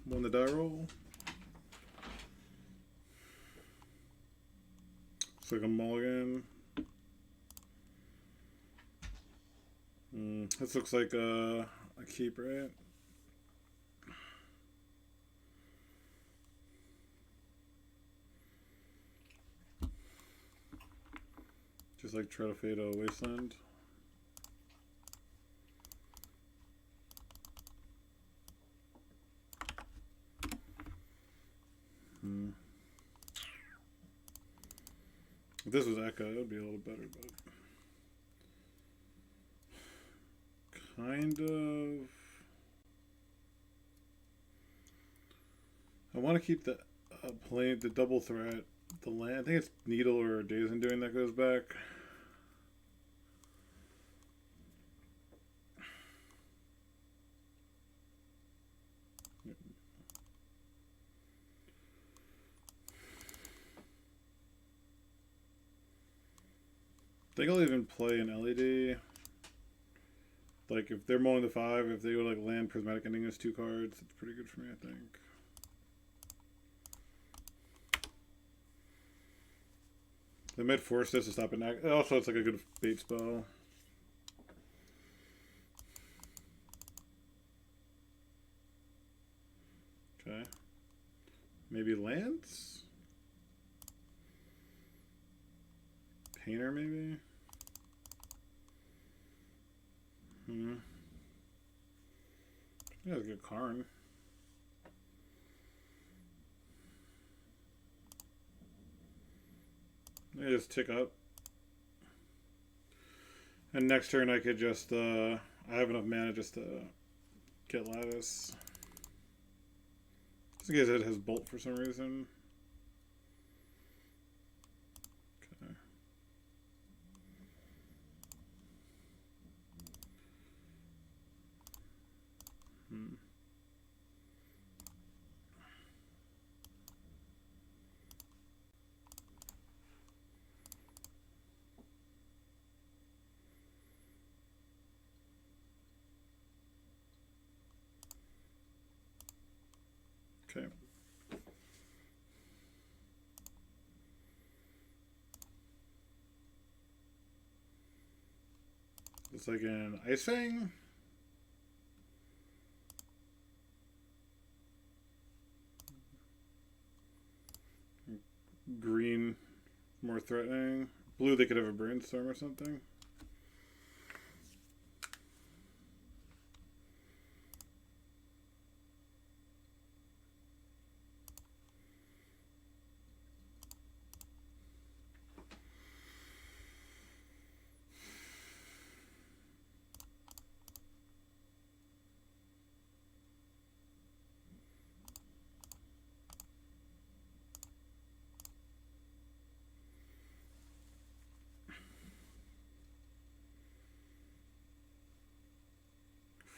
Won the die roll. It's like a mulligan. This looks like a keep, right? Just like try to fade a wasteland. If this was Echo, it would be a little better, but kind of. I want to keep the playing the double threat, the land. I think it's Needle or Dazen doing that goes back. I think I'll even play an LED. Like if they're mulling the 5, if they go like land prismatic ending as 2 cards, it's pretty good for me, I think. They might force this to stop an act. Also, it's like a good bait spell. Okay. Maybe Lance? Painter, maybe? Yeah, it's a good Karn. I just tick up. And next turn I could just, I have enough mana just to get Lattice. Just in case it has Bolt for some reason. Okay. Okay. It's like an Ice Fang. Green, more threatening. Blue, they could have a Brainstorm or something.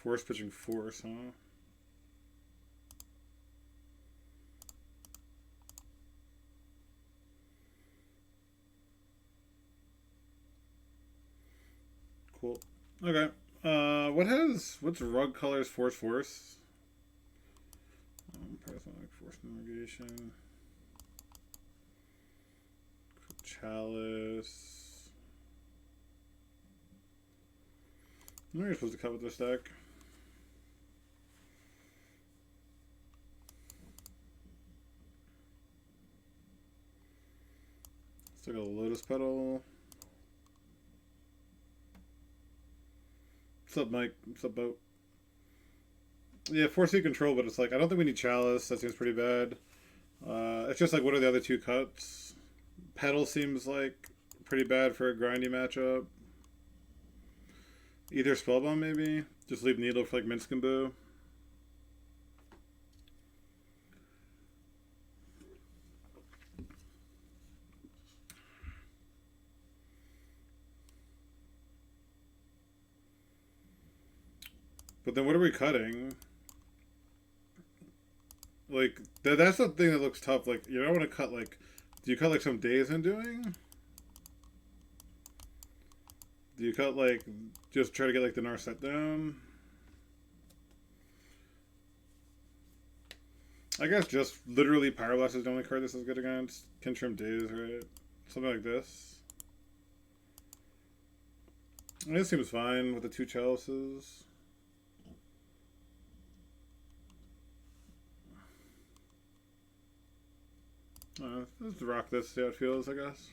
Force pitching Force, huh? Cool. Okay. What's Rug Colors Force? Parasonic Force Navigation. Chalice. I know you're supposed to cut with this deck. It's like a Lotus Petal. What's up, Mike? What's up, Boat? Yeah, Force you control, but it's like, I don't think we need Chalice. That seems pretty bad. It's just like, what are the other 2 cuts? Petal seems like pretty bad for a grindy matchup. Either Spellbomb, maybe. Just leave Needle for like Minsk and Boo. But then what are we cutting? Like, that's the thing that looks tough. Like, you don't want to cut, like, do you cut, like, some Days in doing? Do you cut, like, just try to get, like, the Narset down? I guess just literally Pyroblast is the only card this is good against. Can trim days, right? Something like this. This seems fine with the 2 chalices. Let's rock this, see how it feels, I guess.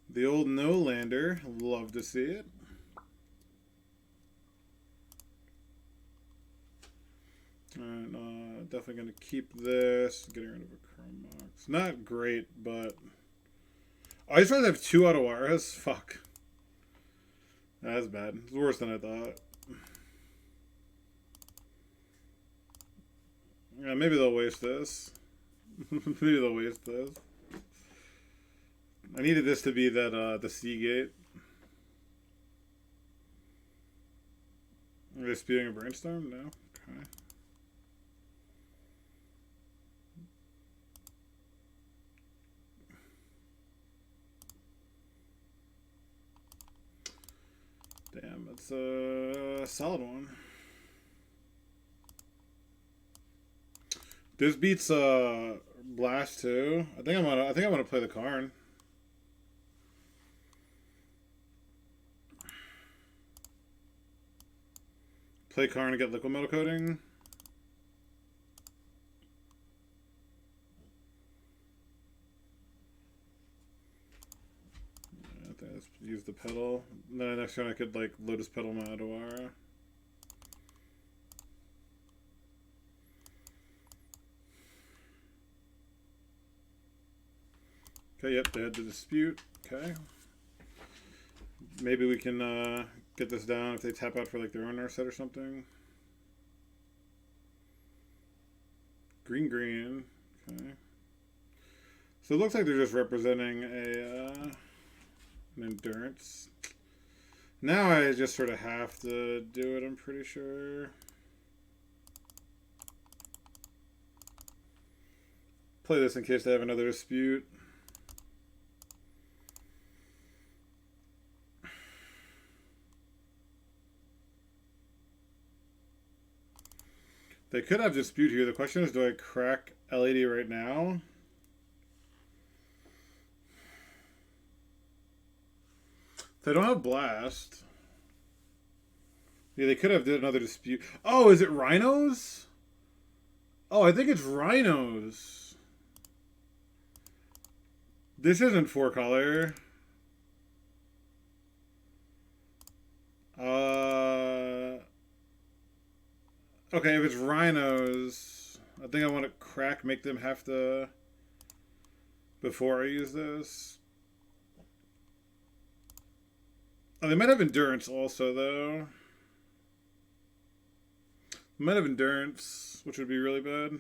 The old no-lander. Love to see it. Alright, definitely going to keep this. Getting rid of a Chrome Box. Not great, but... I just realized I have 2 Autowaras. Fuck. That's bad. It's worse than I thought. Yeah, maybe they'll waste this. Maybe they'll waste this. I needed this to be that the Seagate. Are they spewing a Brainstorm? No. Okay. Damn, that's a solid one. This beats Blast too. I think I'm gonna play the Karn. Play Karn to get liquid metal coating. Yeah, I think let's use the pedal. And then next turn I could like Lotus Pedal my Adawara. Okay, yep, they had the dispute. Okay. Maybe we can get this down if they tap out for like their own set or something. Green, green. Okay. So it looks like they're just representing an endurance. Now I just sort of have to do it, I'm pretty sure. Play this in case they have another dispute. They could have dispute here. The question is, do I crack LED right now? They don't have blast. Yeah, they could have did another dispute. Oh, is it Rhinos? Oh, I think it's Rhinos. This isn't 4-color. Okay, if it's Rhinos, I think I want to crack, make them have to, before I use this. Oh, they might have endurance also, though. They might have endurance, which would be really bad.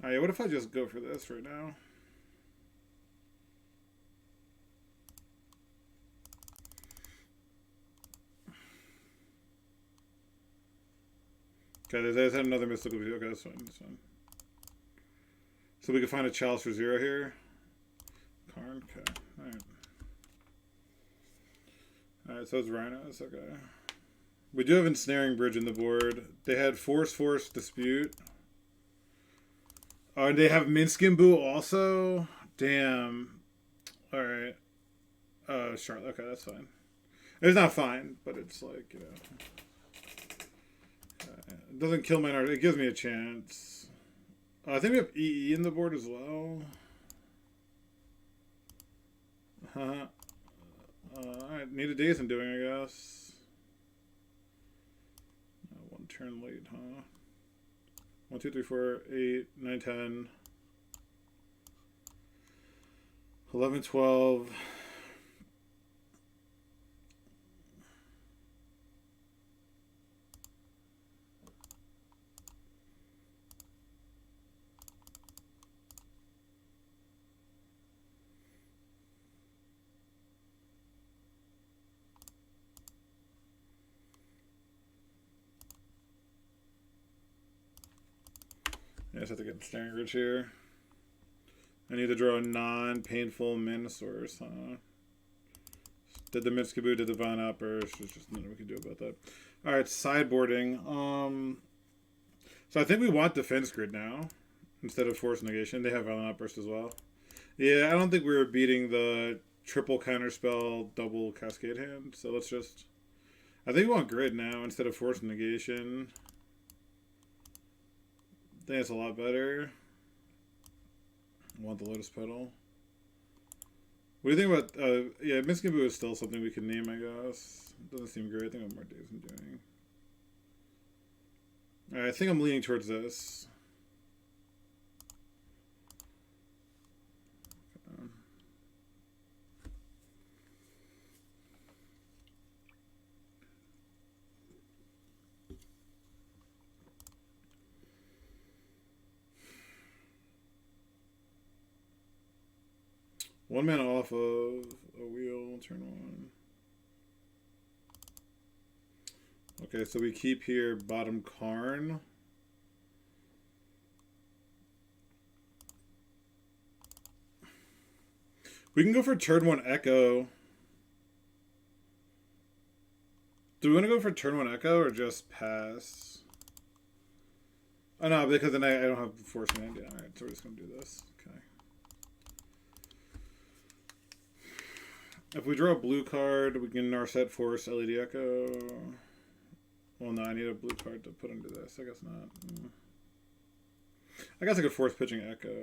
Alright, what if I just go for this right now? Okay, there's another mystical view. Okay, that's fine. That's fine. So we can find a chalice for 0 here. Karn. Okay. Alright. Alright, so it's Rhinos. Okay. We do have Ensnaring Bridge in the board. They had Force Dispute. Oh, and they have Minskin also? Damn. Alright. Charlotte. Okay, that's fine. It's not fine, but it's like, you know. It doesn't kill my art. It gives me a chance. I think we have EE in the board as well. Alright, need a daze in doing, I guess. One turn late, huh? 1, 2, 3, 4, 8, 9, 10. 11, 12. I just have to get the Staring Ridge here. I need to draw a non-painful mana source, huh? Did the Mitskaboo, did the Vine Outburst. There's just nothing we can do about that. Alright, sideboarding. So I think we want Defense Grid now instead of Force Negation. They have Violent Outburst as well. Yeah, I don't think we were beating the triple counterspell, double cascade hand. So let's just... I think we want Grid now instead of Force Negation. I think it's a lot better. I want the Lotus Petal. What do you think about... yeah, Mitskaboo is still something we can name, I guess. Doesn't seem great. I think what more days I'm doing. Alright, I think I'm leaning towards this. One mana off of a wheel, turn one. Okay, so we keep here bottom Karn. We can go for turn one Echo. Do we want to go for turn one Echo or just pass? Oh no, because then I don't have the Force Land. Yeah, alright, so we're just going to do this. Okay. If we draw a blue card, we can Narset Force LED Echo. Well, no, I need a blue card to put into this. I guess not. I guess I could force pitching Echo.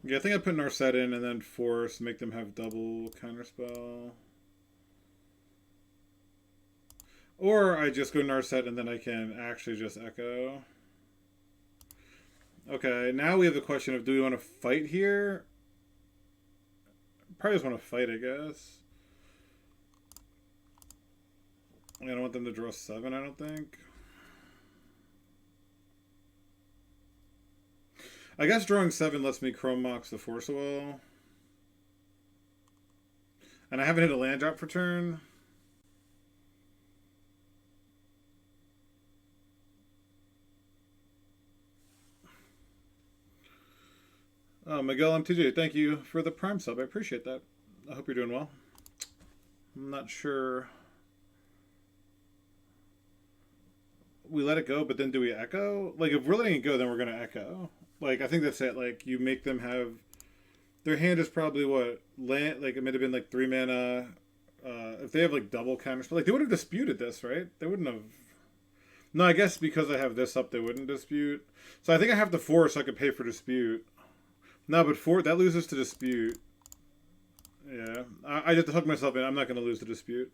Yeah, I think I put Narset in and then force, make them have double counterspell. Or I just go Narset and then I can actually just Echo. Okay, now we have the question of do we want to fight here? Probably just want to fight, I guess. I don't want them to draw 7, I don't think. I guess drawing 7 lets me Chrome Mox the Force Will. And I haven't hit a land drop for turn. Oh, Miguel MTG, thank you for the Prime sub. I appreciate that. I hope you're doing well. I'm not sure. We let it go, but then do we Echo? Like, if we're letting it go, then we're going to Echo. Like, I think that's it. Like, you make them have... Their hand is probably, what? Land, like, it might have been, like, 3 mana. If they have, like, double counters... Like, they would have disputed this, right? They wouldn't have... No, I guess because I have this up, they wouldn't dispute. So I think I have to force so I could pay for dispute. No, but that loses to dispute. Yeah. I just hook myself in. I'm not going to lose the dispute.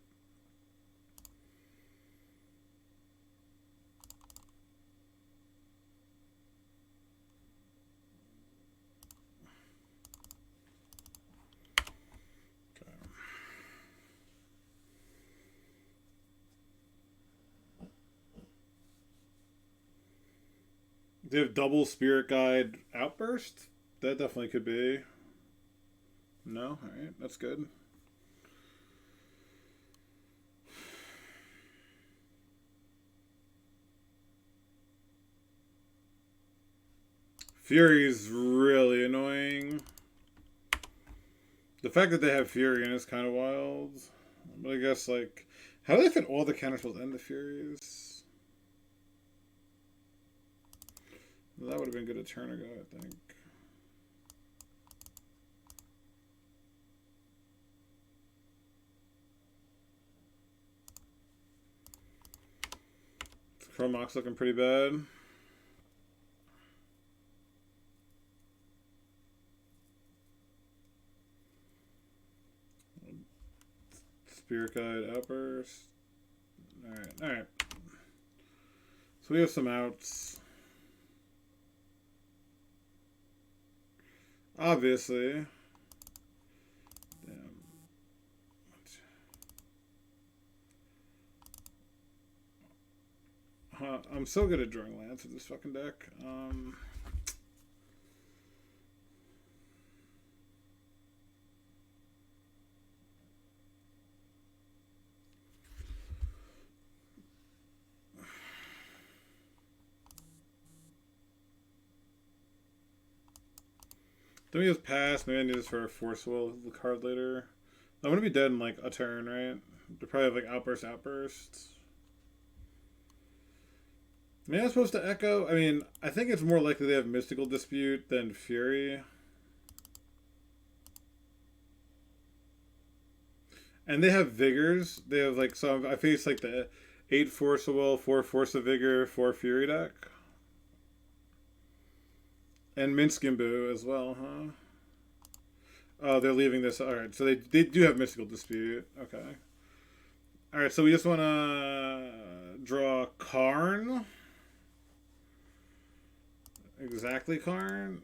Okay. They have double Spirit Guide Outburst? That definitely could be. No? Alright, that's good. Fury's really annoying. The fact that they have Fury in is kind of wild. But I guess, like... How do they fit all the counterspells and the Furies? Well, that would have been good a turn ago, I think. Chrome Mox looking pretty bad. Spirit Guide Outburst. Alright. So we have some outs. Obviously. I'm so good at drawing lands with this fucking deck. Then we just pass. Maybe I need this for a Force Will card later. I'm gonna be dead in like a turn, right? They probably have like outbursts. Maybe I'm supposed to Echo. I mean, I think it's more likely they have Mystical Dispute than Fury. And they have Vigors. They have like some. I face like the 8 Force of Will, 4 Force of Vigor, 4 Fury deck. And Minskimbu as well, huh? Oh, they're leaving this. Alright, so they do have Mystical Dispute. Okay. Alright, so we just want to draw Karn. Exactly, Karn.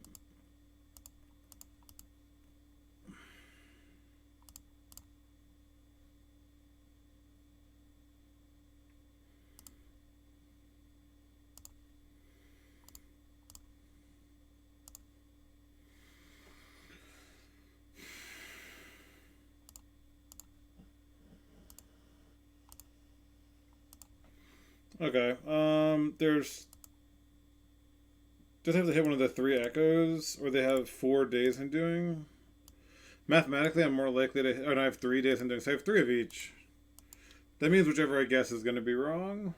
Okay. There's just have to hit one of the 3 echoes, or they have 4 days in doing. Mathematically, I'm more likely to. Oh, no, I have 3 days in doing. So I have 3 of each. That means whichever I guess is going to be wrong.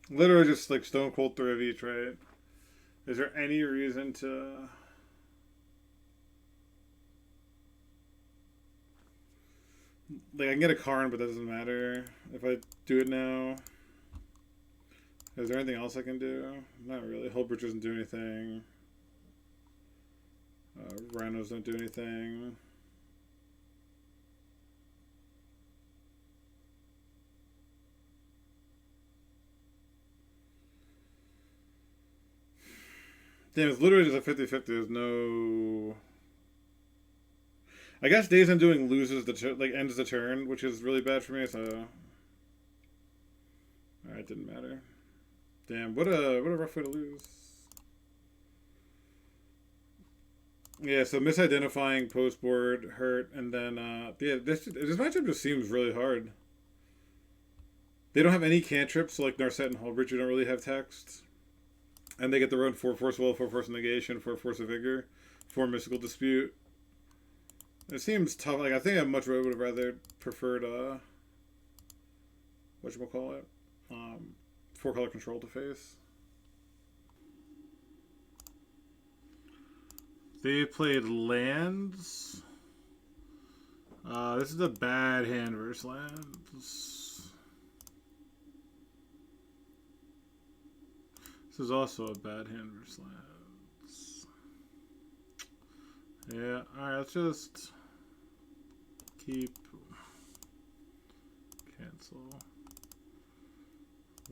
Literally just like stone cold 3 of each, right? Is there any reason to? Like, I can get a Karn, but that doesn't matter if I do it now. Is there anything else I can do? Not really. Hullbridge doesn't do anything. Rhinos don't do anything. Damn, it's literally just a 50-50. There's no... I guess Days Undoing loses the ends the turn, which is really bad for me, so... Alright, didn't matter. Damn, what a rough way to lose. Yeah, so misidentifying post board hurt, and then yeah, this matchup just seems really hard. They don't have any cantrips, so like Narset and Hullbridge don't really have text. And they get their own 4 Force Will, 4 Force Negation, 4 Force of Vigor, 4 Mystical Dispute. It seems tough. Like, I think I much would have rather preferred whatchamacallit? 4-color control to face. They played lands. This is a bad hand versus lands. This is also a bad hand versus lands. Yeah, alright, let's just keep cancel.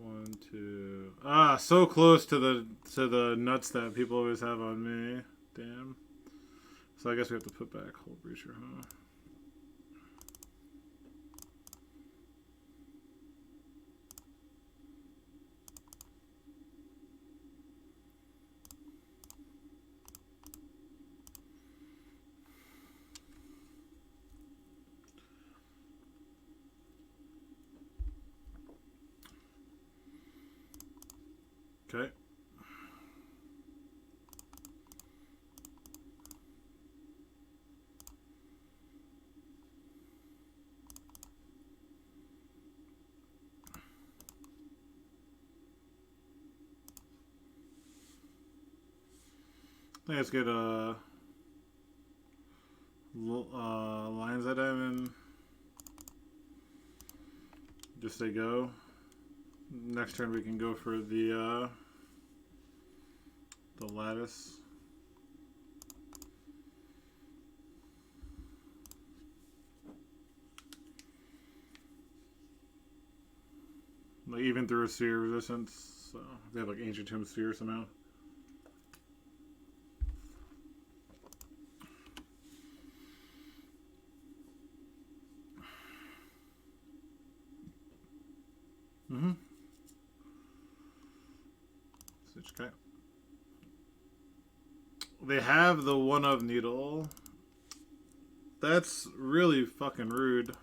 1, 2. So close to the nuts that people always have on me. Damn. So I guess we have to put back Hull Breacher, huh? Okay. Let's get Lions at Diamond. Just say go. Next turn we can go for the lattice. Like even through a Sphere Resistance, so they have like Ancient Tomb Sphere somehow. Okay. They have the one of Needle. That's really fucking rude.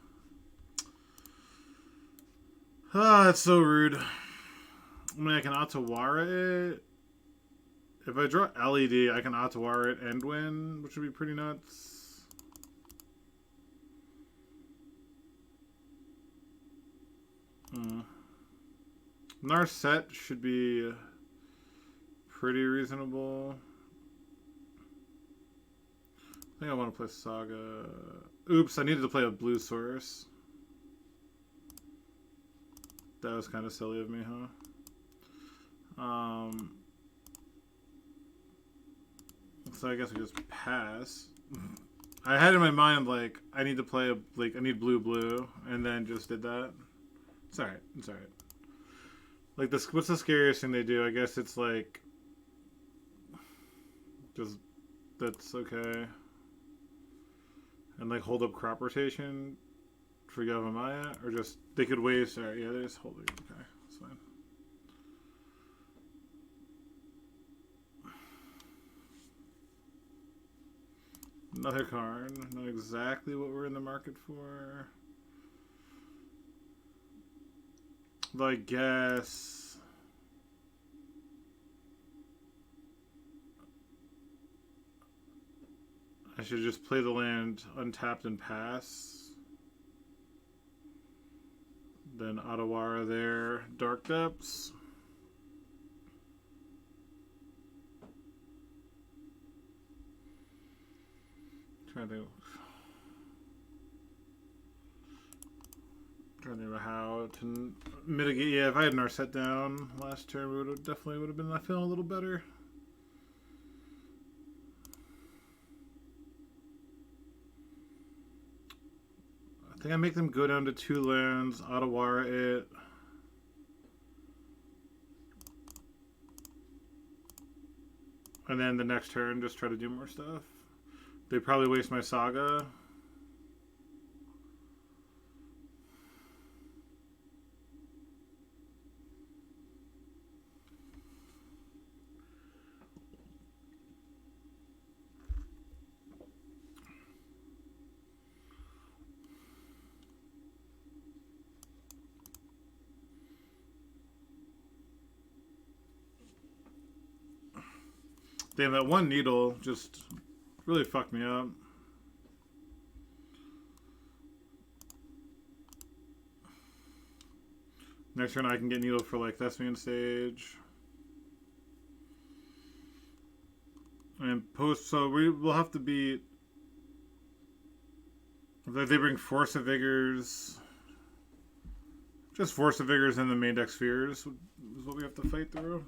Ah, that's so rude. I mean, I can Otawara it. If I draw LED, I can Otawara it and win, which would be pretty nuts. Narset should be pretty reasonable. I think I want to play Saga. Oops, I needed to play a blue source. That was kind of silly of me, huh? So I guess we just pass. I had in my mind like I need to play I need blue, and then just did that. It's alright. It's alright. Like this, what's the scariest thing they do? I guess it's like just that's okay. And like hold up crop rotation for Yavamaya, or just they could waste. Alright, yeah, they just hold it. Okay, that's fine. Another card. Not exactly what we're in the market for. But I guess I should just play the land untapped and pass. Then Otawara there. Dark Depths. Trying to think of how to mitigate. Yeah, if I had Narset down last turn, we would definitely been feeling a little better. I think I make them go down to 2 lands, Otawara it. And then the next turn, just try to do more stuff. They probably waste my Saga. Damn, that one needle just really fucked me up. Next turn I can get needle for like Thespian Stage. And post, so we will have to beat. If they bring Force of Vigors. Just Force of Vigors and the main deck spheres is what we have to fight through.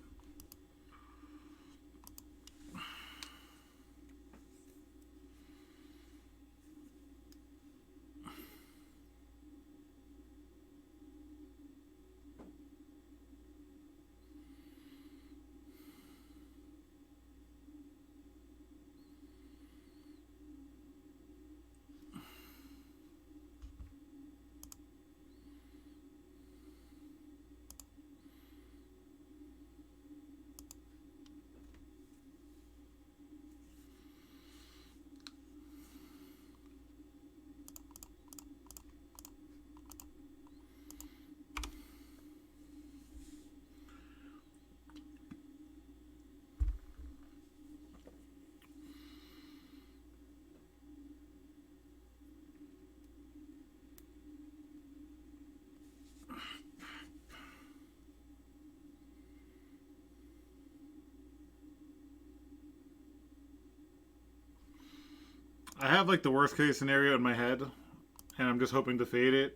I have like the worst case scenario in my head, and I'm just hoping to fade it.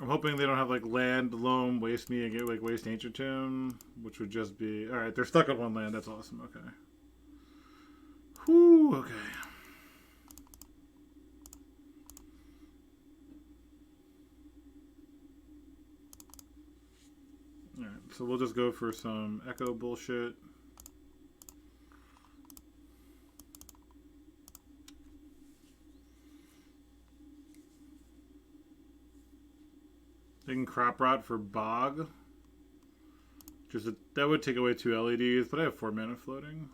I'm hoping they don't have like land, loam, waste me, and get like waste Ancient Tomb, which would just be alright. They're stuck on 1 land. That's awesome. Okay. Whew. Okay. Alright, so we'll just go for some Echo bullshit. They can Crop Rot for Bog. That would take away 2 LEDs, but I have 4 mana floating.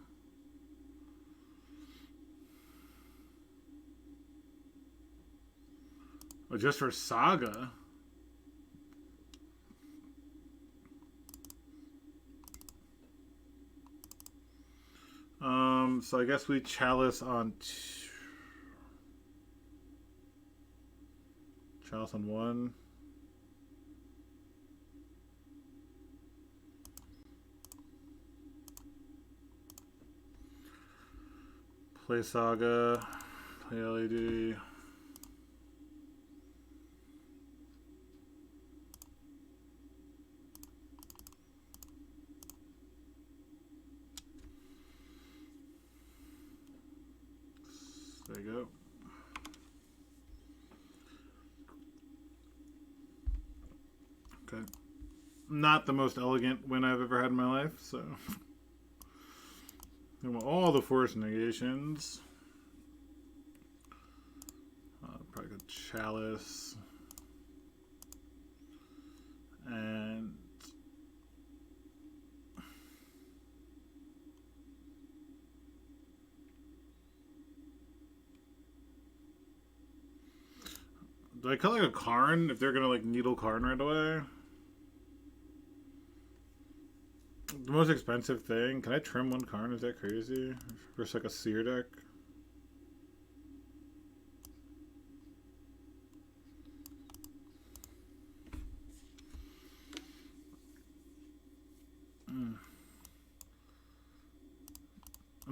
Oh, just for Saga? So I guess we chalice on chalice on one. Play Saga, play LED. There you go. Okay. Not the most elegant win I've ever had in my life, so. All the force negations. Probably got chalice. And do I cut like a Karn if they're gonna like needle Karn right away? The most expensive thing. Can I trim one Karn? Is that crazy? Versus like a Seer deck? I'm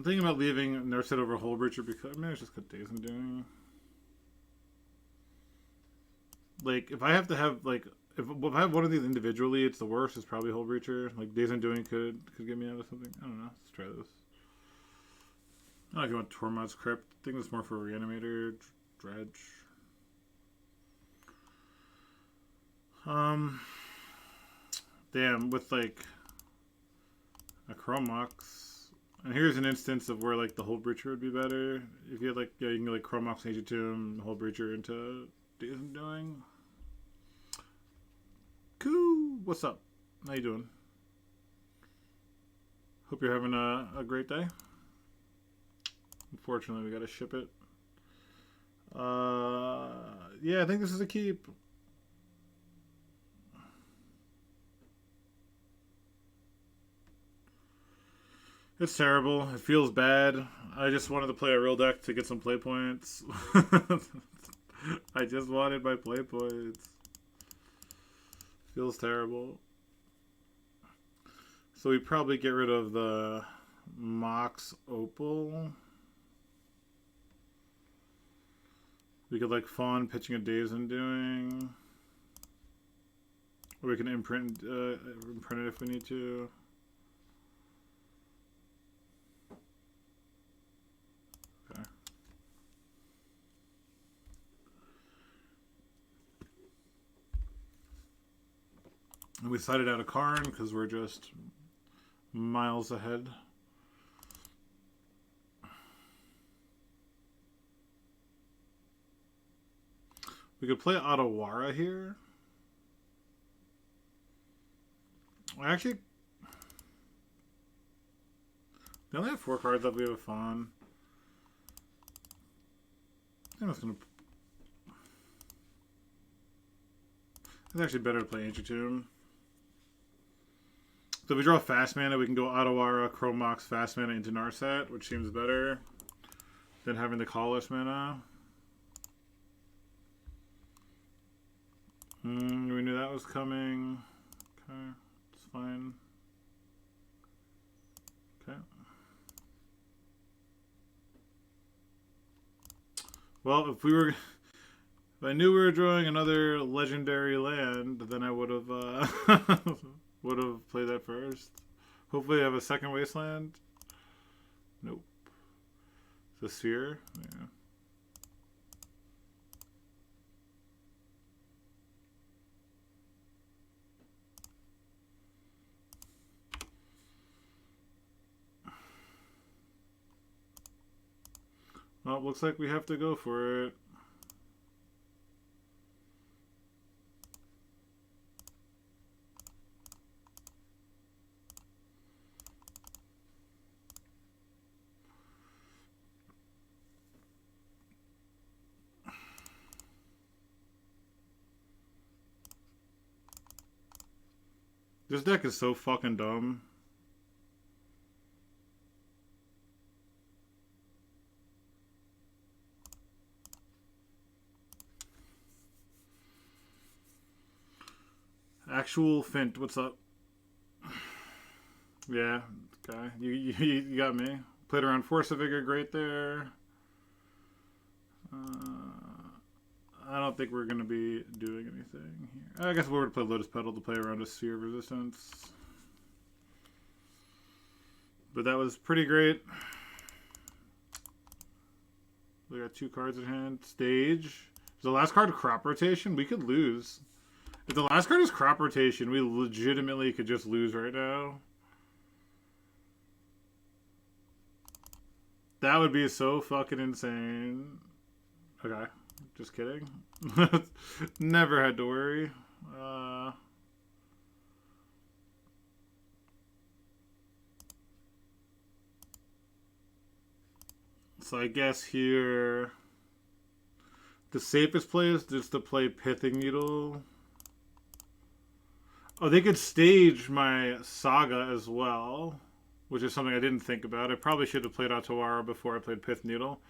thinking about leaving Nurse It over Hullbreacher because maybe it's just cut Days Undoing. Like if I have to have like if I have one of these individually, it's the worst. It's probably Hullbreacher. Like Days Undoing could get me out of something. I don't know. Let's try this. I like going Tormod's Crypt. I think it's more for Reanimator, Dredge. Damn, with like a Chromox. And here's an instance of where like the Hullbreacher would be better. If you had like you can go like Chromox, Ancient Tomb, Hullbreacher into Days Undoing. Cool. What's up? How you doing? Hope you're having a great day. Unfortunately, we gotta ship it. Yeah, I think this is a keep. It's terrible. It feels bad. I just wanted to play a real deck to get some play points. I just wanted my play points. Feels terrible. So we probably get rid of the Mox Opal. We could like Fawn pitching a Days Undoing. Or we can imprint it if we need to. Okay. And we sided out a Karn because we're just miles ahead. We could play Otawara here. Actually, they only have 4 cards left. We have a Fawn. I'm just gonna. It's actually better to play Ancient Tomb. So if we draw fast mana, we can go Otawara, Chromox, fast mana into Narset, which seems better than having the colorless mana. We knew that was coming. Okay, it's fine. Okay. Well, if I knew we were drawing another legendary land, then I would have played that first. Hopefully, I have a second wasteland. Nope. The Sphere. Yeah. Well, looks like we have to go for it. This deck is so fucking dumb. Actual Fint, what's up? Yeah, okay. You got me. Played around Force of Vigor, great there. I don't think we're going to be doing anything here. I guess we're going to play Lotus Petal to play around a Sphere of Resistance. But that was pretty great. We got 2 cards in hand. Stage. Is the last card Crop Rotation? We could lose. If the last card is Crop Rotation, we legitimately could just lose right now. That would be so fucking insane. Okay. Just kidding. Never had to worry. So I guess here the safest play is just to play Pithing Needle. Oh, they could stage my Saga as well, which is something I didn't think about. I probably should have played Otawara before I played Pith Needle.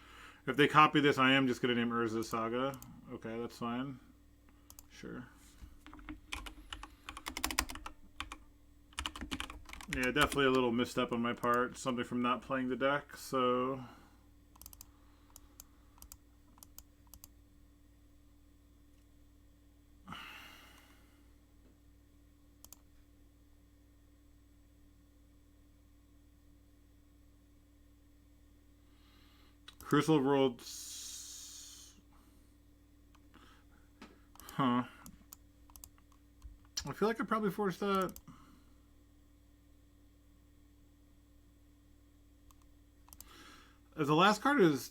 If they copy this, I am just going to name Urza's Saga. Okay, that's fine. Sure. Yeah, definitely a little misstep on my part. Something from not playing the deck, so... Crucial Worlds. Huh. I feel like I probably forced that. As the last card is...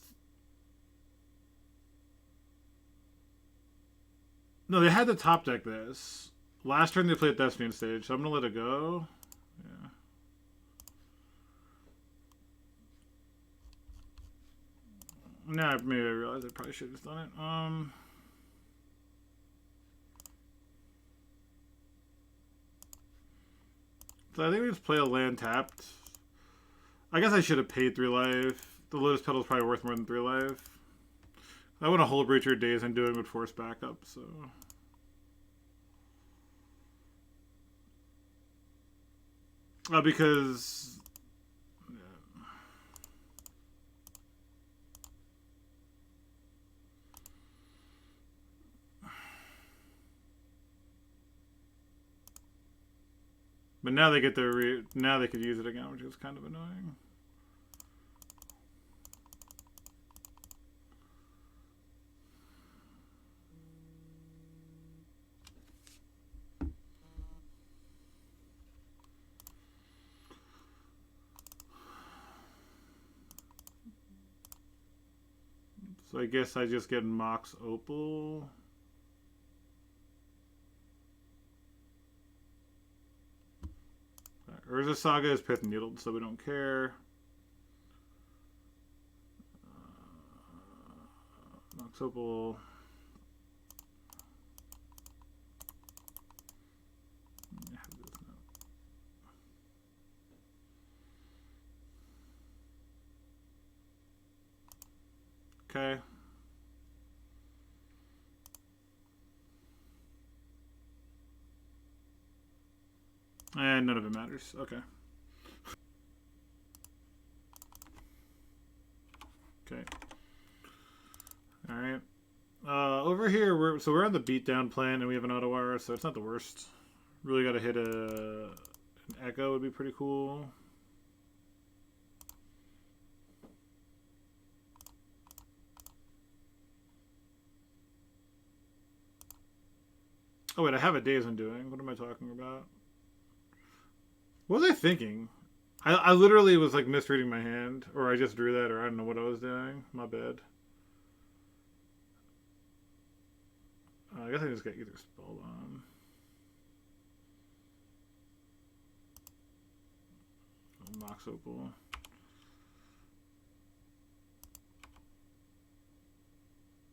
No, they had to top deck this. Last turn they played Thespian Stage, so I'm going to let it go. Yeah. Nah, maybe I realized I probably should have done it. So I think we just play a land tapped. I guess I should have paid 3 life. The Lotus Petal is probably worth more than 3 life. I want to Hull Breacher Days and doing with force backup, so... Because... Yeah. But now they get their now they could use it again, which is kind of annoying. So I guess I just get Mox Opal. Urza Saga is Pith Needled, so we don't care. Mox Opal. Okay. And none of it matters. Okay. Okay. All right. Over here, we're on the beatdown plan, and we have an Otawara, so it's not the worst. Really got to hit an Echo would be pretty cool. Oh wait, I have a Days Undoing. What am I talking about? What was I thinking? I literally was like misreading my hand, or I just drew that, or I don't know what I was doing. My bad. I guess I just got either Spellbomb. Mox Opal.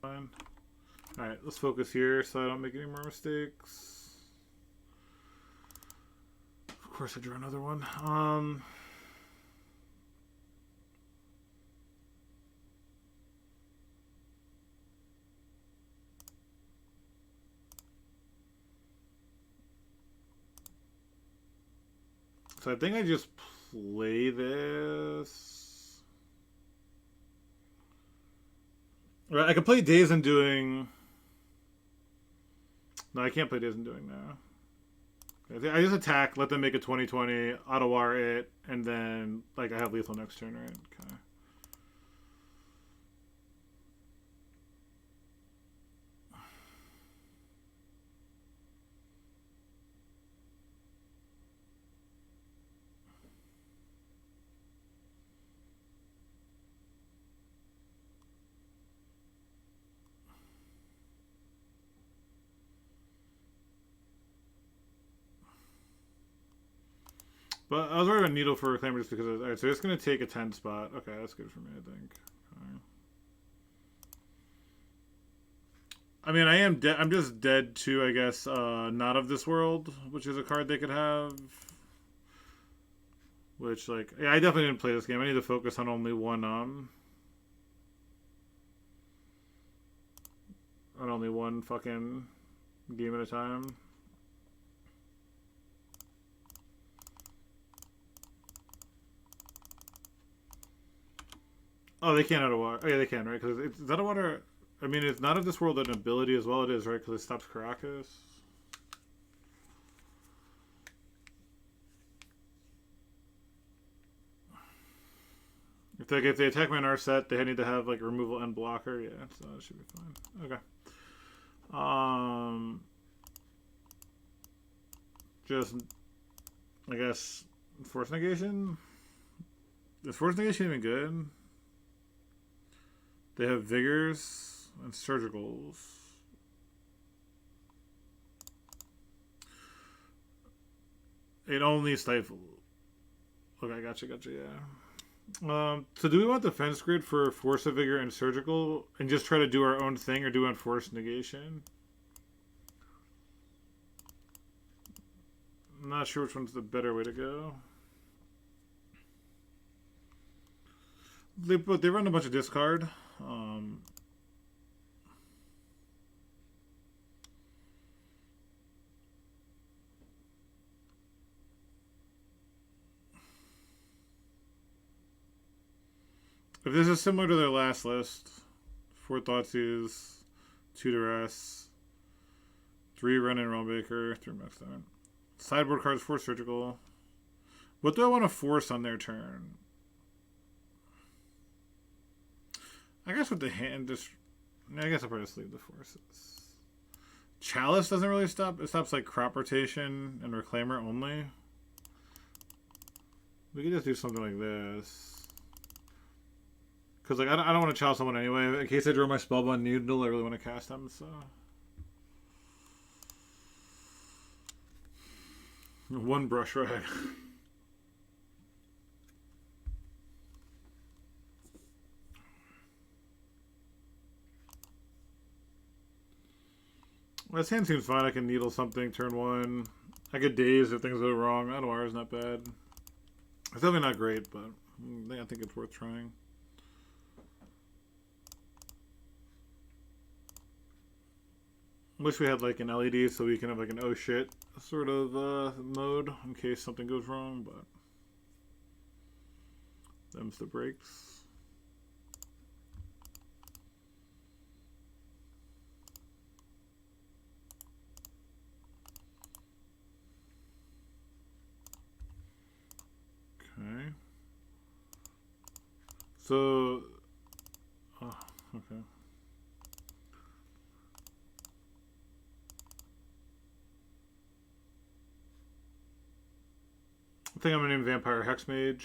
Fine. Alright, let's focus here so I don't make any more mistakes. Of course I drew another one. So I think I just play this. Right, I could play Days Undoing. No, I can't play Days Undoing now. I just attack, let them make a 20/20, auto-war it, and then like I have lethal next turn, right? Okay. But I was worried about Needle for Reclaimer just because of, alright, so it's going to take a 10 spot. Okay, that's good for me, I think. Okay. I mean, I'm just dead to, I guess, Not of This World, which is a card they could have. Which, like, yeah, I definitely didn't play this game. I need to focus on only one, on only one fucking game at a time. Oh, they can't out of water. Oh, yeah, they can, right? Because is that a water? I mean, it's Not of This World an ability as well. It is, right? Because it stops Caracas. If they attack my Narset, they need to have like removal and blocker. Yeah, so that should be fine. Okay. Just I guess Force Negation. Is Force Negation even good? They have Vigors and Surgicals. It only stifle. Okay, gotcha, yeah. So do we want Defense Grid for Force of Vigor and Surgical and just try to do our own thing, or do we want Force Negation? I'm not sure which one's the better way to go. They run a bunch of discard. If this is similar to their last list, 4 Thoughtseize, 2 Duress, 3 Run and Realmbaker, 3 Max Down. Sideboard cards, 4 Surgical. What do I want to force on their turn? I guess with the hand, just... I guess I'll probably just leave the forces. Chalice doesn't really stop. It stops like crop rotation and Reclaimer only. We could just do something like this. Because like I don't want to chalice someone anyway. In case I draw my Spellbound Needle, I really want to cast them, so... One Brush Rag. Well, this hand seems fine. I can Needle something turn 1. I could Daze if things go wrong. Adawar is not bad. It's definitely not great, but I think it's worth trying. Wish we had like an LED so we can have like an oh shit sort of mode in case something goes wrong, but them's the breaks. Okay. So, okay. I think I'm gonna name Vampire Hexmage.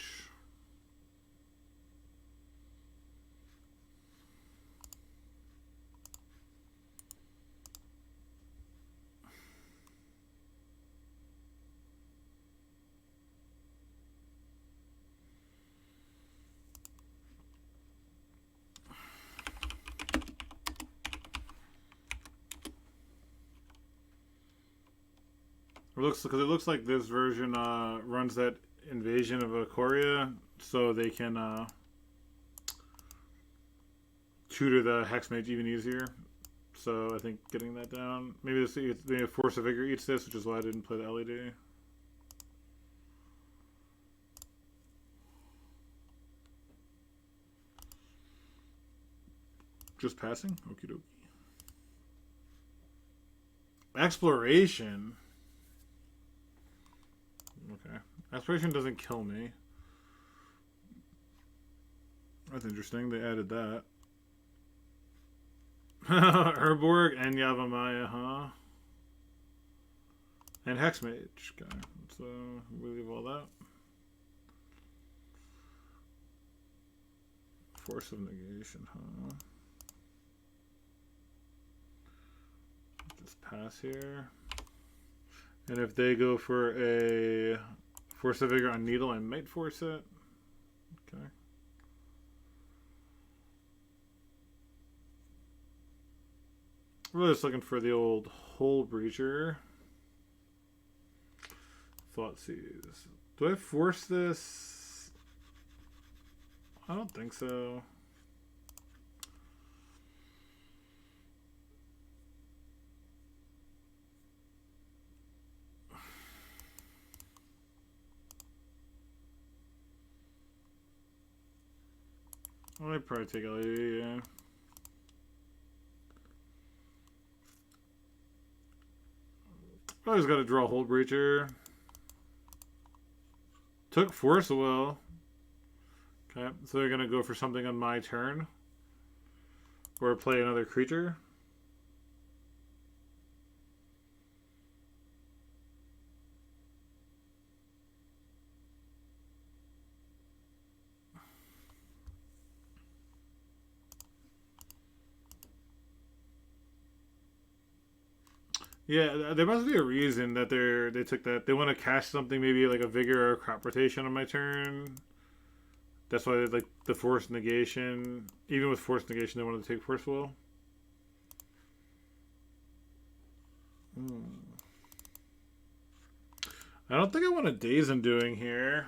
Because it looks like this version runs that invasion of Ikoria, so they can tutor the Hexmage even easier. So I think getting that down. Maybe Force of Vigor eats this, which is why I didn't play the LED. Just passing? Okie dokie. Exploration. Okay. Exploration doesn't kill me. That's interesting. They added that. Urborg and Yavimaya, huh? And Hexmage. Okay. So we leave all that. Force of negation, huh? Just pass here. And if they go for a Force of Vigor on Needle, I might force it. Okay. We're just looking for the old Hole Breacher. Thoughtseize. Do I force this? I don't think so. I'd probably take LE, yeah. I just got to draw Hole Breacher. Took Force Will. Okay, so they're going to go for something on my turn. Or play another creature. Yeah, there must be a reason that they took that. They want to cast something, maybe like a Vigor or a Crop Rotation on my turn. That's why they like the Force Negation. Even with Force Negation, they wanted to take Force Will. I don't think I want a Daze Undoing here.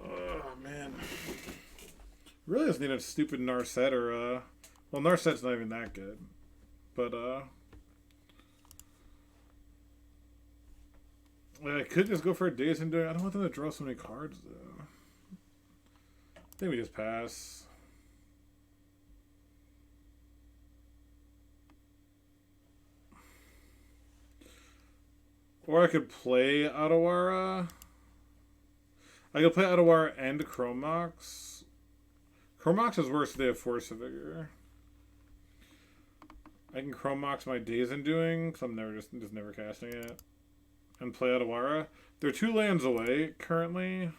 Oh man, really just need a stupid Narset or well, Narset's not even that good, but I could just go for a Daze Undoing. I don't want them to draw so many cards though. I think we just pass. Or I could play Otawara. I could play Otawara and Chromox. Chromox is worse if they have Force of Vigor. I can Chromox my Daze Undoing, because I'm just never casting it. And play Otawara. They're 2 lands away currently.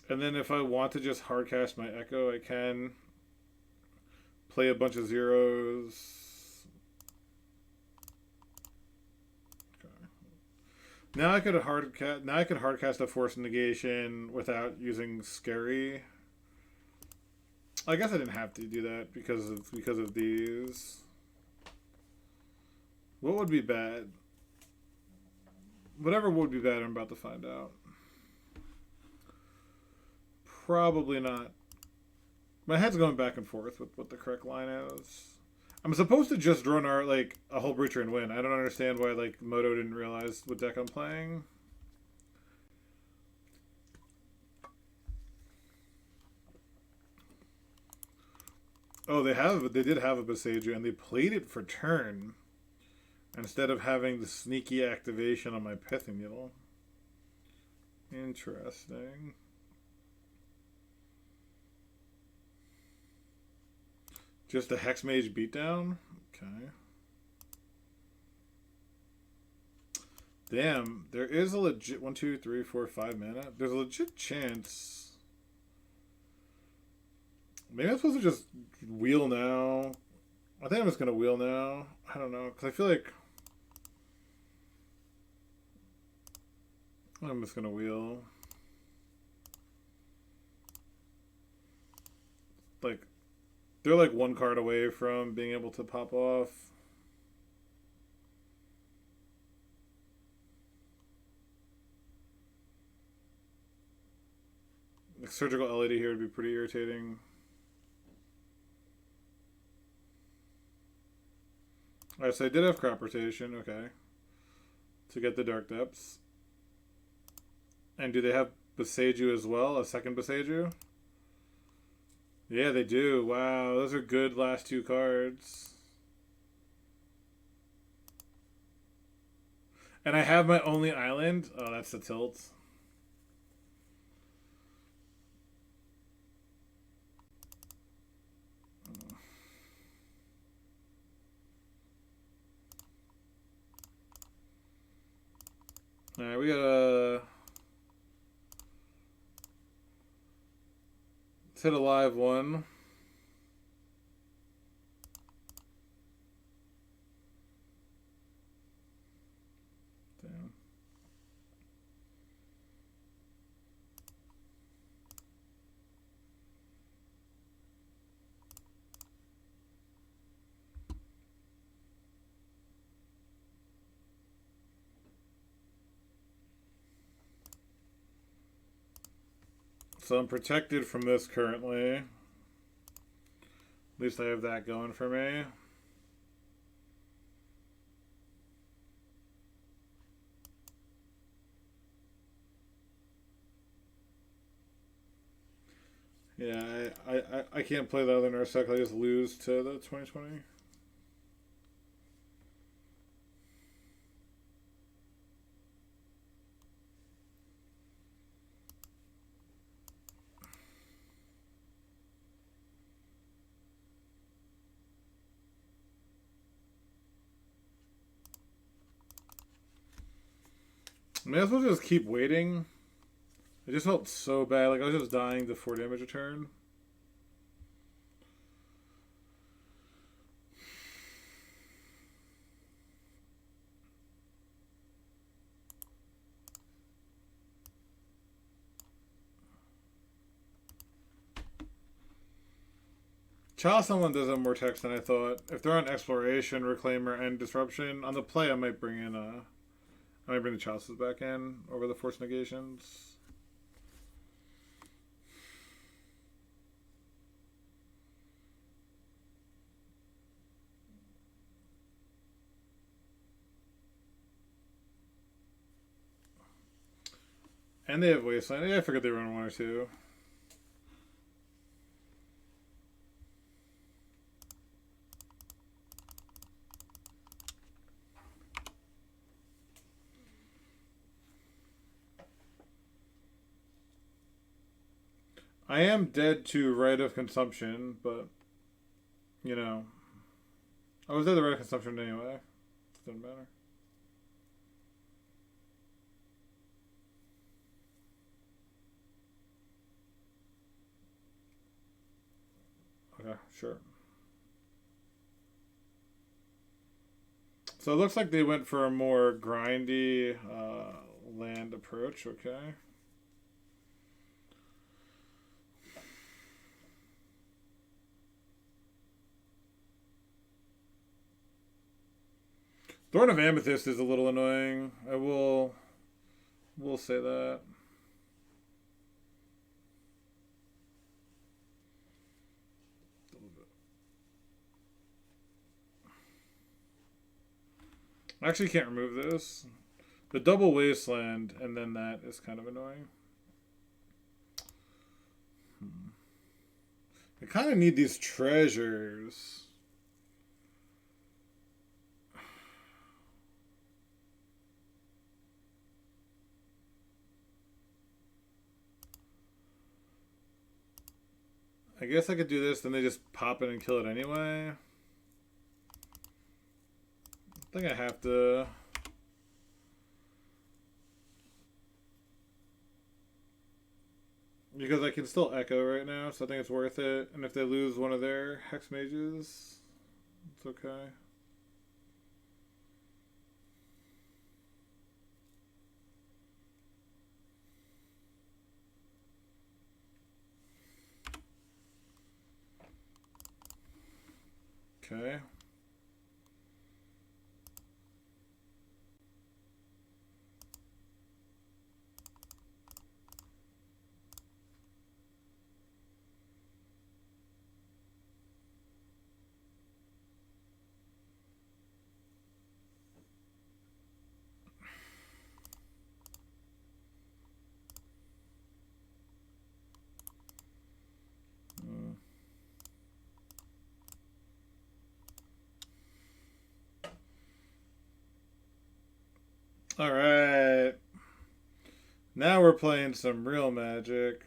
And then if I want to just hardcast my Echo, I can play a bunch of zeros. Now I could hardcast a Force Negation without using Scary. I guess I didn't have to do that because of these. What would be bad? Whatever would be bad, I'm about to find out. Probably not. My head's going back and forth with what the correct line is. I'm supposed to just draw like a Hole Breacher and win. I don't understand why like Moto didn't realize what deck I'm playing. Oh, they did have a Besaidu, and they played it for turn instead of having the sneaky activation on my Pithing Needle. Interesting. Just a Hexmage beatdown? Okay. Damn, there is a legit 1, 2, 3, 4, 5 mana. There's a legit chance. Maybe I'm supposed to just wheel now. I think I'm just going to wheel now. I don't know, because I feel like I'm just going to wheel. Like, they're like 1 card away from being able to pop off. Like Surgical LED here would be pretty irritating. Alright, so I did have Crop Rotation, okay. To get the Dark Depths. And do they have Boseiju as well, a second Boseiju. Yeah, they do. Wow, those are good last two cards. And I have my only island. Oh, that's the tilt. Alright, we got a... Let's hit a live one. Damn. So I'm protected from this currently. At least I have that going for me. Yeah, I can't play the other nurse deck. I just lose to the 2020. May as well just keep waiting. It just felt so bad. Like I was just dying to 4 damage a turn. Child Someone does have more text than I thought. If they're on Exploration, Reclaimer, and Disruption, on the play I might bring in I might bring the Chalices back in over the Force Negations. And they have Wasteland. Yeah, I forget they run 1 or 2. I am dead to Right of Consumption, but, you know. I was dead to Right of Consumption anyway. Doesn't matter. Okay, sure. So it looks like they went for a more grindy land approach, okay. Thorn of Amethyst is a little annoying. I will say that. I actually can't remove this. The double Wasteland and then that is kind of annoying. I kind of need these treasures. I guess I could do this, then they just pop it and kill it anyway. I think I have to... Because I can still echo right now, so I think it's worth it. And if they lose one of their Hex Mages, it's okay. Okay. All right. Now we're playing some real Magic.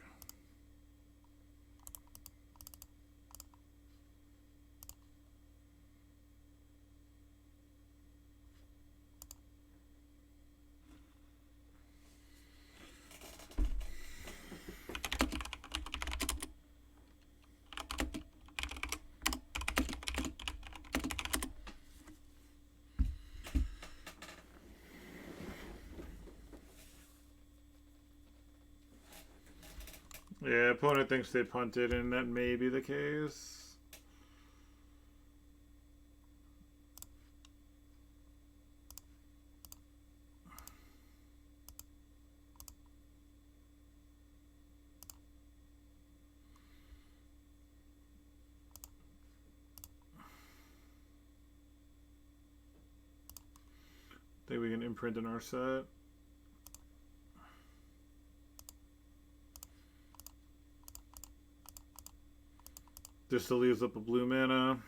Yeah, opponent thinks they punted, and that may be the case. Think we can imprint in our set. Just to leaves up a blue mana.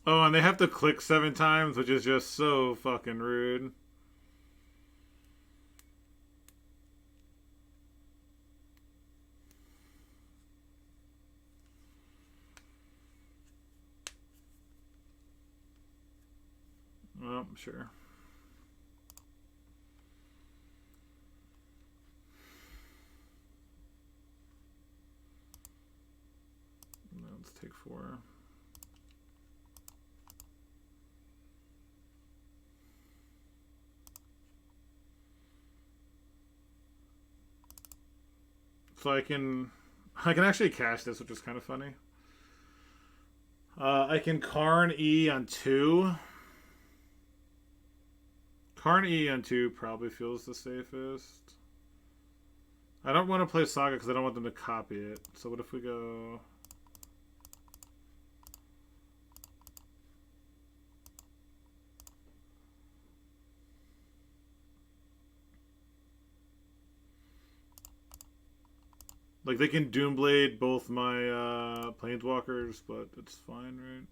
Oh, and they have to click 7 times, which is just so fucking rude. Well, sure. Let's take 4. So I can actually cash this, which is kind of funny. I can Karn E on 2. Karn E on 2 probably feels the safest. I don't want to play Saga because I don't want them to copy it. So what if we go... Like, they can Doomblade both my Planeswalkers, but it's fine, right?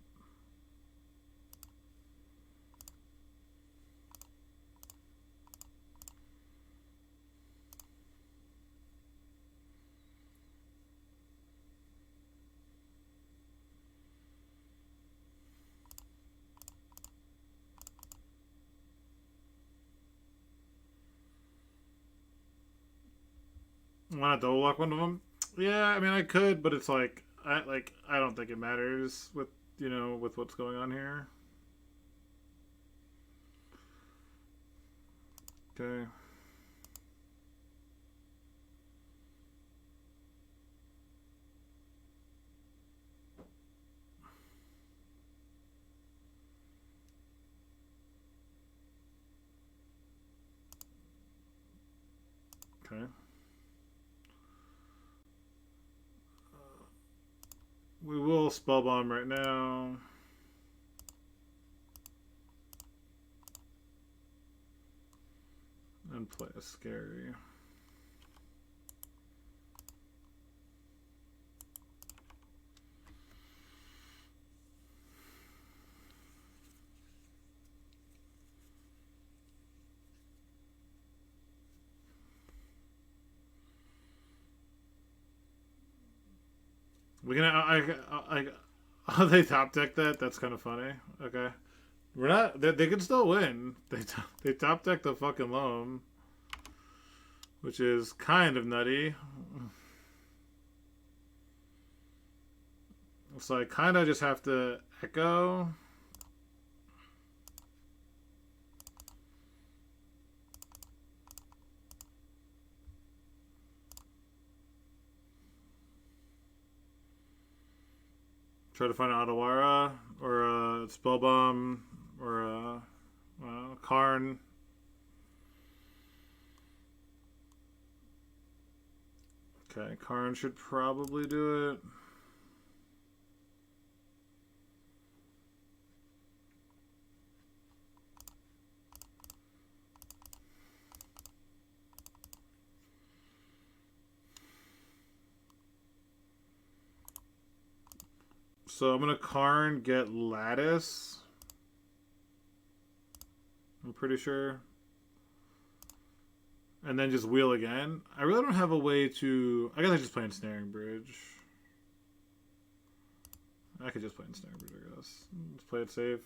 Want to double lock one of them? Yeah, I mean I could, but it's like I don't think it matters with with what's going on here. Okay. Okay. We will Spellbomb right now. And play a scary. We can oh, they top deck that? That's kind of funny. Okay. We're not they can still win. They top deck the fucking loam, which is kind of nutty. So I kind of just have to echo. Try to find an Otawara or a Spellbomb or a Karn. Okay, Karn should probably do it. So I'm gonna Karn, get Lattice. I'm pretty sure. And then just wheel again. I really don't have a way to... I guess I just play Ensnaring Bridge. I could just play Ensnaring Bridge, I guess. Let's play it safe.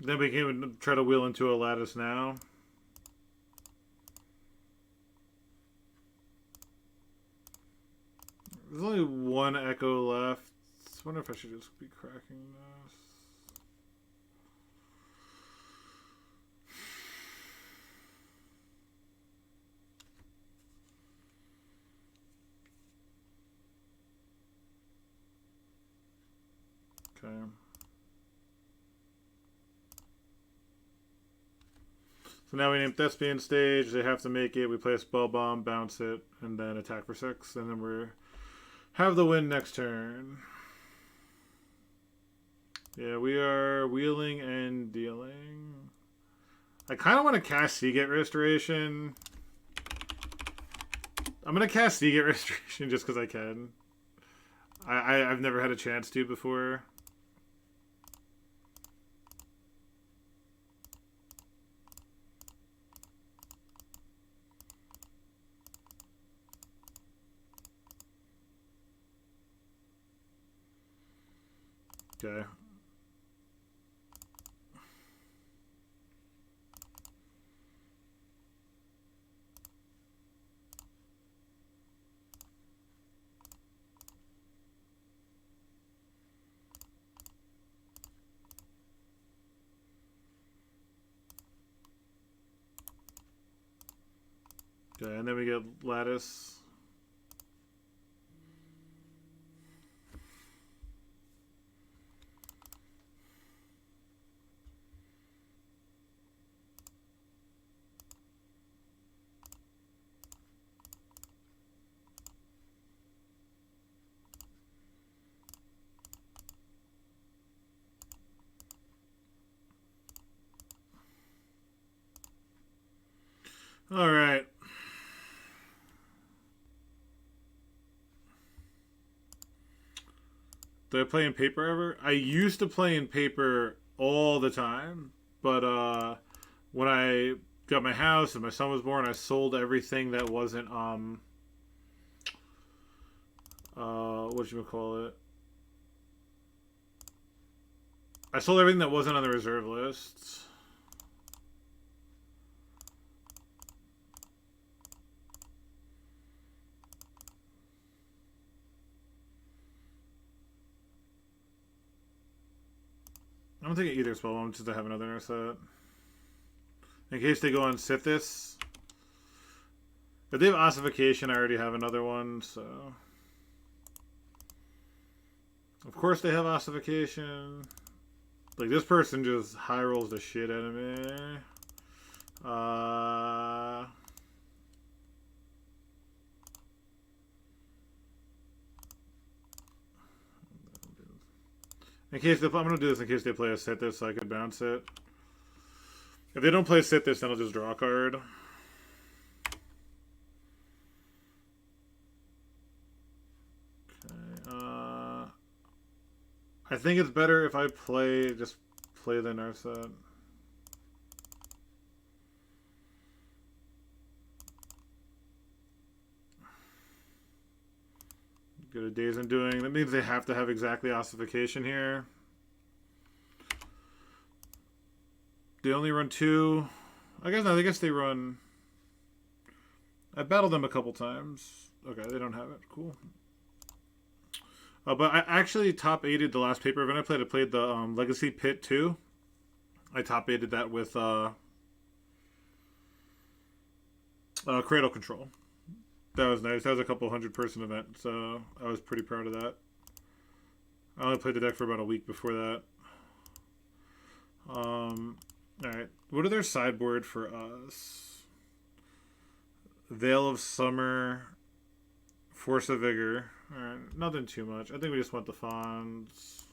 Then we can try to wheel into a Lattice now. There's only one Echo left. I wonder if I should just be cracking this. Okay. So now we name Thespian Stage. They have to make it. We play a Spell Bomb, bounce it, and then attack for 6. And then we have the win next turn. Yeah, we are wheeling and dealing. I kind of want to cast Seagate Restoration. I'm going to cast Seagate Restoration just because I can. I've never had a chance to before. Okay. Okay, and then we get Lattice. All right. Do I play in paper ever? I used to play in paper all the time, but when I got my house and my son was born, I sold everything that wasn't whatchamacallit? I sold everything that wasn't on the reserve list. I don't think either spell bomb just to have another nurse set. In case they go on Sithis. If they have ossification, I already have another one, so. Of course they have ossification. Like, this person just high rolls the shit out of me. In case they, I'm gonna do this in case they play a Sithis, so I could bounce it. If they don't play Sithis, then I'll just draw a card. Okay. I think it's better if I just play the nerf set. Go to Days Undoing. That means they have to have exactly ossification here. They only run 2. I guess they run... I battled them a couple times. Okay, they don't have it. Cool. But I actually top 8'd the last paper event I played. I played the Legacy Pit 2. I top 8'd that with Cradle Control. That was nice. That was a couple 100-person event, so I was pretty proud of that. I only played the deck for about a week before that. Alright. What are their sideboard for us? Veil of Summer. Force of Vigor. Alright. Nothing too much. I think we just want the Fawns.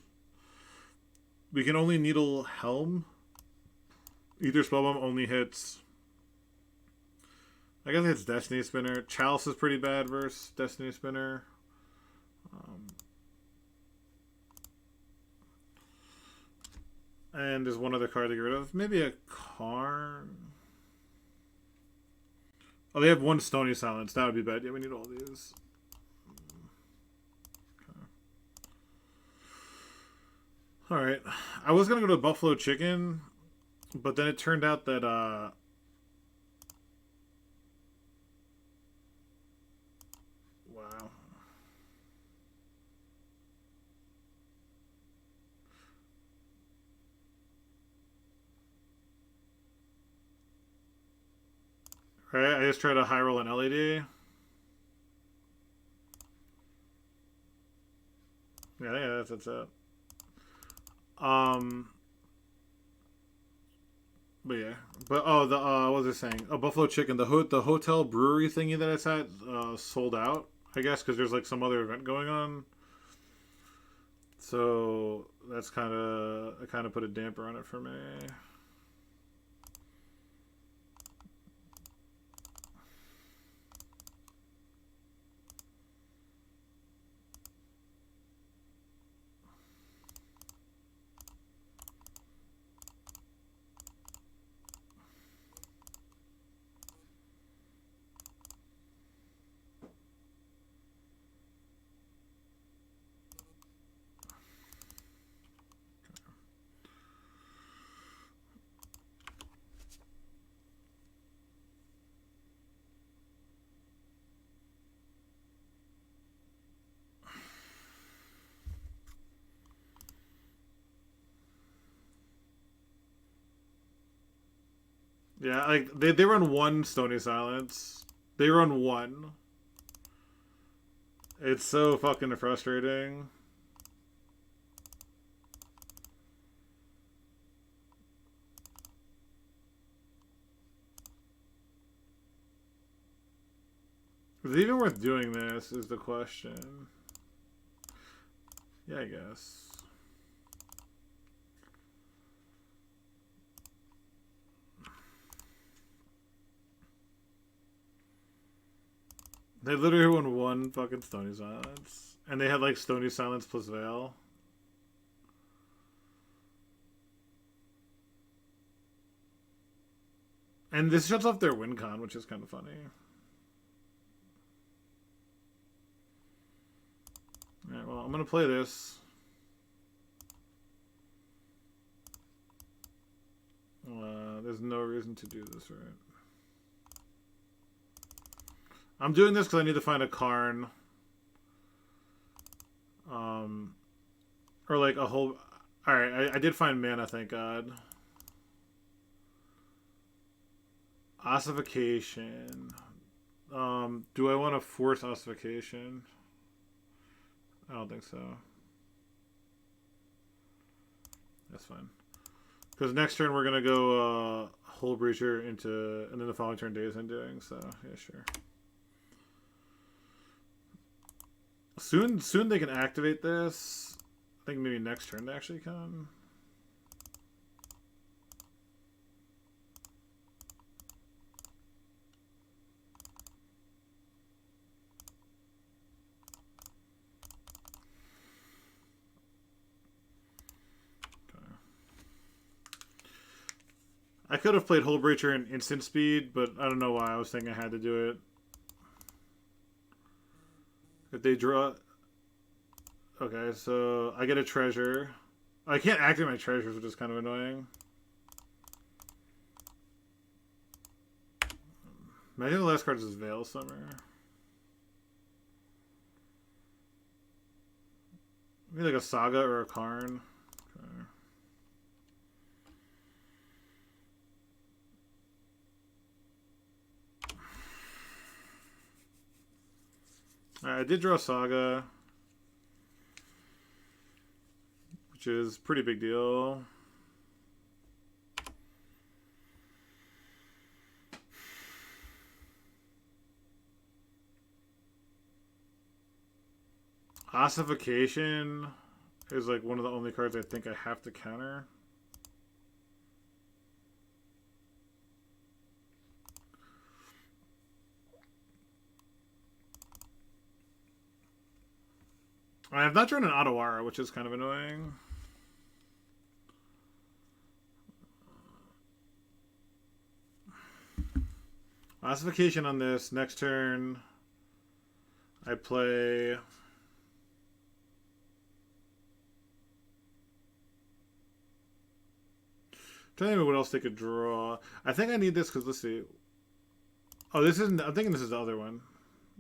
We can only Needle Helm. Either Spellbomb only hits. I guess it's Destiny Spinner. Chalice is pretty bad versus Destiny Spinner. And there's one other card to get rid of. Maybe a Karn. Oh, they have one Stony Silence. That would be bad. Yeah, we need all these. Okay. Alright. I was going to go to Buffalo Chicken, but then it turned out that wow. Alright, I just tried to high roll an LED. Yeah, that's it. But yeah, but oh, the what was I saying? Oh, Buffalo Chicken, the hotel brewery thingy that it's at sold out. I guess because there's like some other event going on. So that's kind of put a damper on it for me. Yeah, like they run one Stony Silence. They run one. It's so fucking frustrating. Is it even worth doing this is the question. Yeah, I guess. They literally won one fucking Stony Silence. And they had like Stony Silence plus Veil. And this shuts off their win con, which is kind of funny. Alright, well, I'm going to play this. There's no reason to do this, right? I'm doing this because I need to find a Karn. Or like a whole... Alright, I did find mana, thank God. Ossification. Do I want to force ossification? I don't think so. That's fine. Because next turn we're going to go Hull Breacher into... And then the following turn Days Undoing, so yeah, sure. Soon they can activate this. I think maybe next turn they actually can. I could have played Hull Breacher in instant speed, but I don't know why I was thinking I had to do it. If they draw... Okay, so I get a treasure. I can't activate my treasures, which is kind of annoying. I think the last card is Veil Summer. Maybe like a Saga or a Karn. Okay. Alright, I did draw Saga, which is a pretty big deal. Ossification is like one of the only cards I think I have to counter. I have not drawn an Otawara, which is kind of annoying. Ossification on this. Next turn, I play... Tell me what else they could draw. I think I need this because, let's see. Oh, this isn't... I'm thinking this is the other one.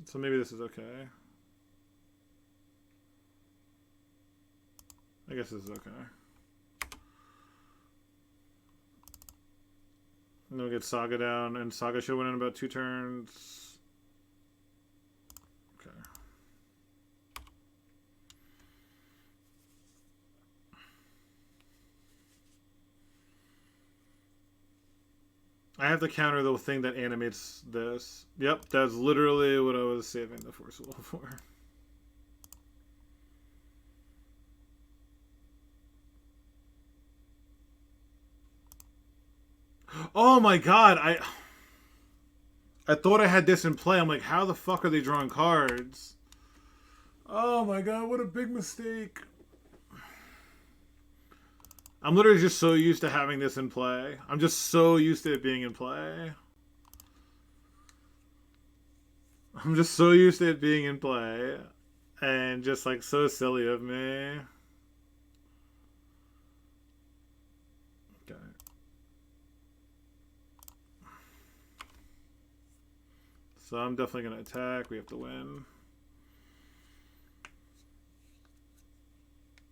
So maybe this is okay. I guess this is okay. And then we get Saga down, and Saga should win in about 2 turns. Okay. I have to counter the thing that animates this. Yep, that's literally what I was saving the Force Will for. Oh my god, I thought I had this in play. I'm like, how the fuck are they drawing cards? Oh my god, what a big mistake. I'm literally just so used to having this in play. I'm just so used to it being in play. I'm just so used to it being in play. And just like so silly of me. Okay. So I'm definitely going to attack. We have to win.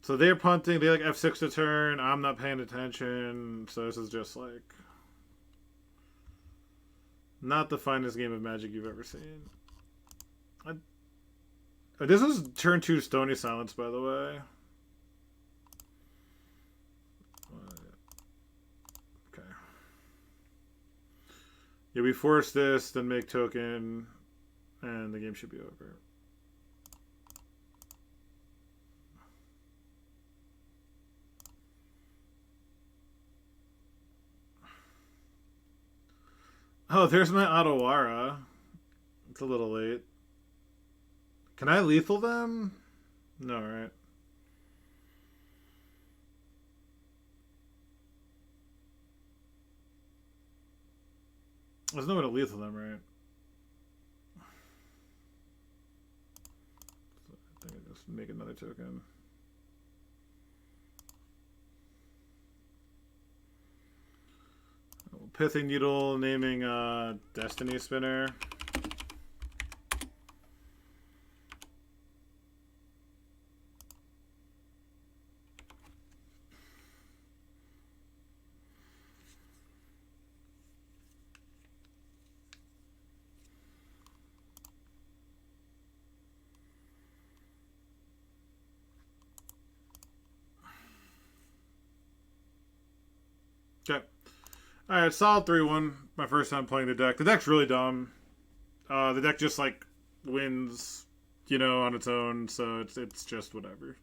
So they're punting. They like F6 to turn. I'm not paying attention. So this is just like... not the finest game of Magic you've ever seen. This is turn 2 Stony Silence, by the way. Okay. Yeah, we force this, then make token, and the game should be over. Oh, there's my Otawara. It's a little late. Can I lethal them? No, right? There's no way to lethal them, right? I think I just make another token. Pithing Needle, naming Destiny Spinner. Okay. Alright, solid 3-1. My first time playing the deck. The deck's really dumb. The deck just, like, wins, you know, on its own, so it's just whatever.